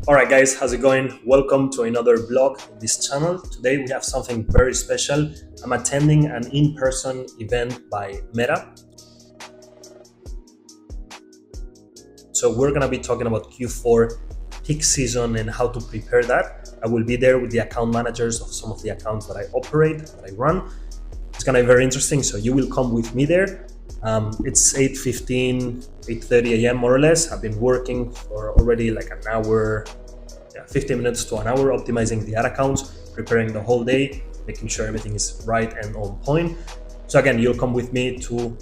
Alright guys, how's it going? Welcome to another vlog in this channel. Today we have something very special. I'm attending an in-person event by Meta. So we're gonna be talking about Q4 peak season and how to prepare that. I will be there with the account managers of some of the accounts that I operate, that I run. It's gonna be very interesting, so you will come with me there. It's 8:15, 8:30 a.m. more or less. I've been working for already like an hour, 15 minutes to an hour, optimizing the ad accounts, preparing the whole day, making sure everything is right and on point. So again, you'll come with me to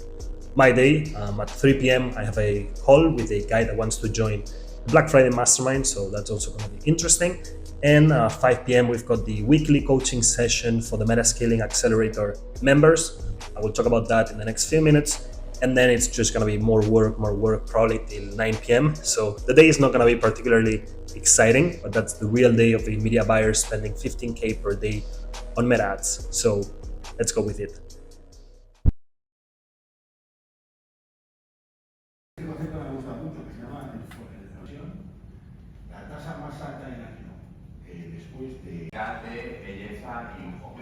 my day. At 3 p.m. I have a call with a guy that wants to join the Black Friday Mastermind, so that's also going to be interesting. And 5 p.m. we've got the weekly coaching session for the Meta Scaling Accelerator members. I will talk about that in the next few minutes. And then it's just going to be more work, probably till 9 p.m. So the day is not going to be particularly exciting, but that's the real day of the media buyers spending 15K per day on Meta ads. So let's go with it. La tasa más alta del año, después de arte, belleza y lujo.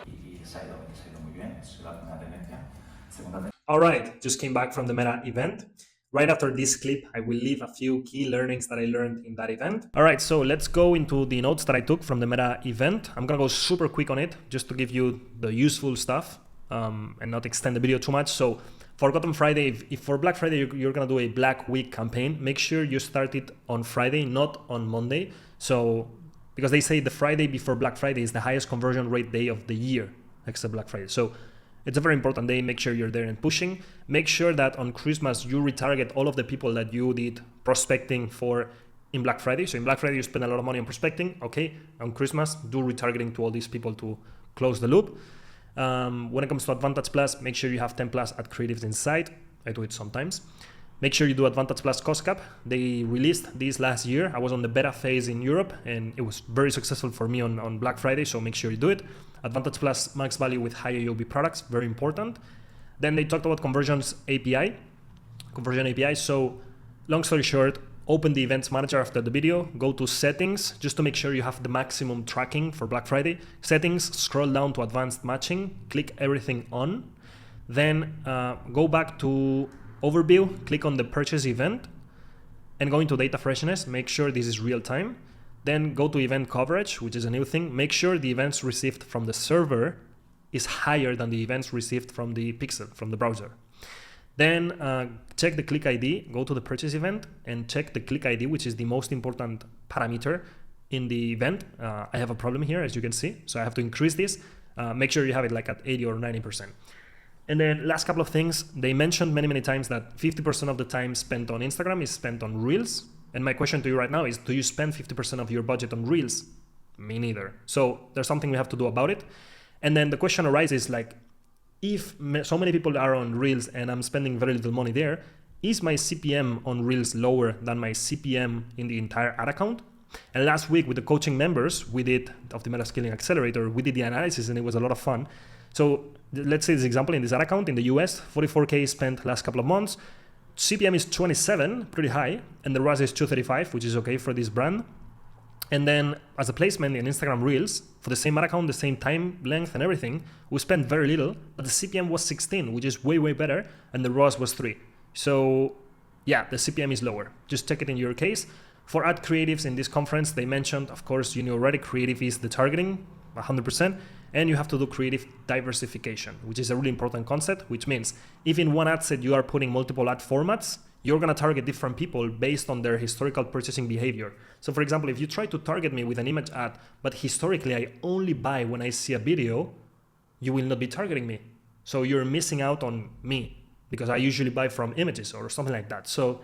Y se ha ido muy bien, es una tendencia. All right, just came back from the Meta event. Right after this clip, I will leave a few key learnings that I learned in that event. All right, so let's go into the notes that I took from the Meta event. I'm gonna go super quick on it just to give you the useful stuff and not extend the video too much. So Forgotten Friday, if for Black Friday you're gonna do a Black Week campaign, make sure you start it on Friday, not on Monday. So, because they say the Friday before Black Friday is the highest conversion rate day of the year, except Black Friday. So it's a very important day. Make sure you're there and pushing. Make sure that on Christmas you retarget all of the people that you did prospecting for in Black Friday. So in Black Friday you spend a lot of money on prospecting. Okay, on Christmas do retargeting to all these people to close the loop. When it comes to Advantage Plus, make sure you have 10 plus ad creatives inside. I do it sometimes. Make sure you do Advantage Plus cost cap. They released this last year. I was on the beta phase in Europe and it was very successful for me on Black Friday, so make sure you do it. Advantage Plus max value with high AOV products, very important. Then they talked about conversion API. So long story short, open the events manager after the video, go to settings just to make sure you have the maximum tracking for Black Friday. Settings, scroll down to advanced matching, click everything on. Then go back to overview, click on the purchase event and go into data freshness, make sure this is real time. Then go to event coverage, which is a new thing. Make sure the events received from the server is higher than the events received from the pixel, from the browser. Then check the click ID, go to the purchase event and check the click ID, which is the most important parameter in the event. I have a problem here, as you can see, so I have to increase this. Make sure you have it like at 80 or 90%. And then last couple of things, they mentioned many times that 50% of the time spent on Instagram is spent on Reels. And my question to you right now is, do you spend 50% of your budget on Reels? Me neither. So there's something we have to do about it. And then the question arises like, if so many people are on Reels and I'm spending very little money there, is my CPM on Reels lower than my CPM in the entire ad account? And last week with the coaching members, of the Meta Scaling Accelerator, we did the analysis and it was a lot of fun. So let's say this example in this ad account in the US, 44K spent last couple of months, CPM is 27, pretty high, and the ROAS is 235, which is okay for this brand. And then as a placement in Instagram Reels, for the same ad account, the same time length and everything, we spent very little, but the CPM was 16, which is way better, and the ROAS was 3. So yeah, the CPM is lower. Just check it in your case. For ad creatives in this conference, they mentioned, of course, you know already, creative is the targeting, 100%, and you have to do creative diversification, which is a really important concept, which means if in one ad set you are putting multiple ad formats, you're gonna target different people based on their historical purchasing behavior. So for example, if you try to target me with an image ad, but historically I only buy when I see a video, you will not be targeting me. So you're missing out on me because I usually buy from images or something like that. So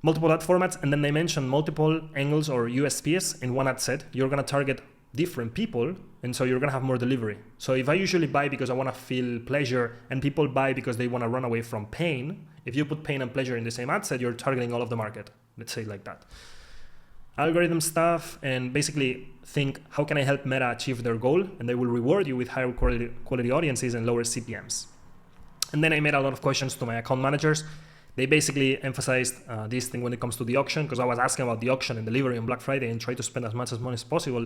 multiple ad formats, and then they mentioned multiple angles or USPs in one ad set. You're gonna target different people, and so you're gonna have more delivery. So if I usually buy because I wanna feel pleasure and people buy because they wanna run away from pain, if you put pain and pleasure in the same ad set, you're targeting all of the market. Let's say it like that. Algorithm stuff, and basically think, how can I help Meta achieve their goal? And they will reward you with higher quality audiences and lower CPMs. And then I made a lot of questions to my account managers. They basically emphasized this thing when it comes to the auction, because I was asking about the auction and delivery on Black Friday and try to spend as much money as possible.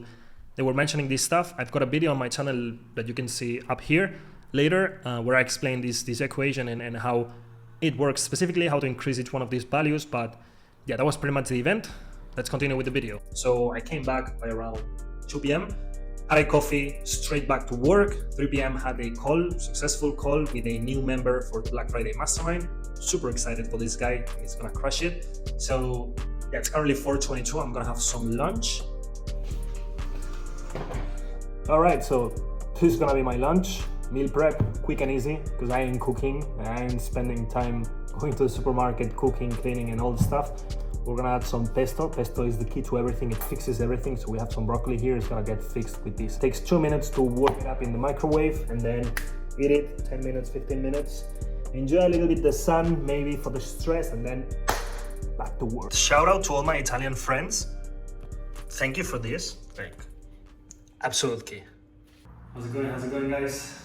They were mentioning this stuff. I've got a video on my channel that you can see up here later where I explain this equation and how it works, specifically how to increase each one of these values. But yeah, that was pretty much the event. Let's continue with the video. So I came back by around 2 p.m. had a coffee, straight back to work. 3 p.m. had a successful call with a new member for the Black Friday Mastermind. Super excited for this guy. He's gonna crush it. So yeah, it's currently 4:22. I'm gonna have some lunch. All right, so this is gonna be my lunch. Meal prep, quick and easy, because I ain't cooking. I ain't spending time going to the supermarket, cooking, cleaning, and all the stuff. We're gonna add some pesto. Pesto is the key to everything. It fixes everything. So we have some broccoli here. It's gonna get fixed with this. It takes 2 minutes to warm it up in the microwave and then eat it. 10 minutes, 15 minutes. Enjoy a little bit the sun, maybe for the stress, and then back to work. Shout out to all my Italian friends. Thank you for this. Like, absolute key. How's it going? How's it going, guys?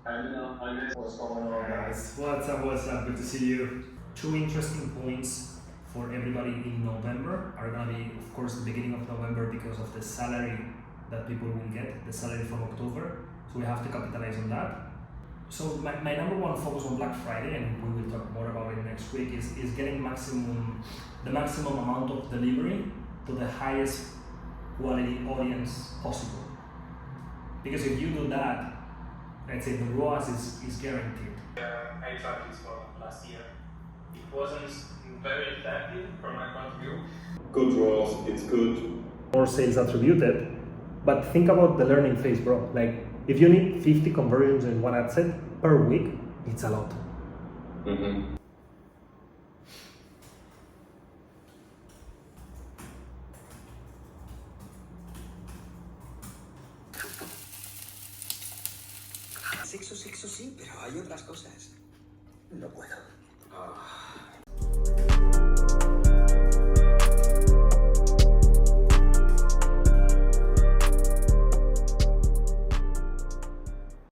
What's going on, guys? What's up? What's up? Good to see you. 2 interesting points for everybody in November are gonna be, of course, the beginning of November because of the salary that people will get, the salary from October. So we have to capitalize on that. So my number one focus on Black Friday, and we will talk more about it next week, is getting the maximum amount of delivery to the highest quality audience possible. Because if you do that, let's say the ROAS is guaranteed. I tried this for last year. It wasn't very effective from my point of view. Good ROAS, it's good. More sales attributed, but think about the learning phase, bro. Like, if you need 50 conversions in one ad set per week, it's a lot. Mm-hmm. Sexo sí, pero hay otras cosas. No puedo.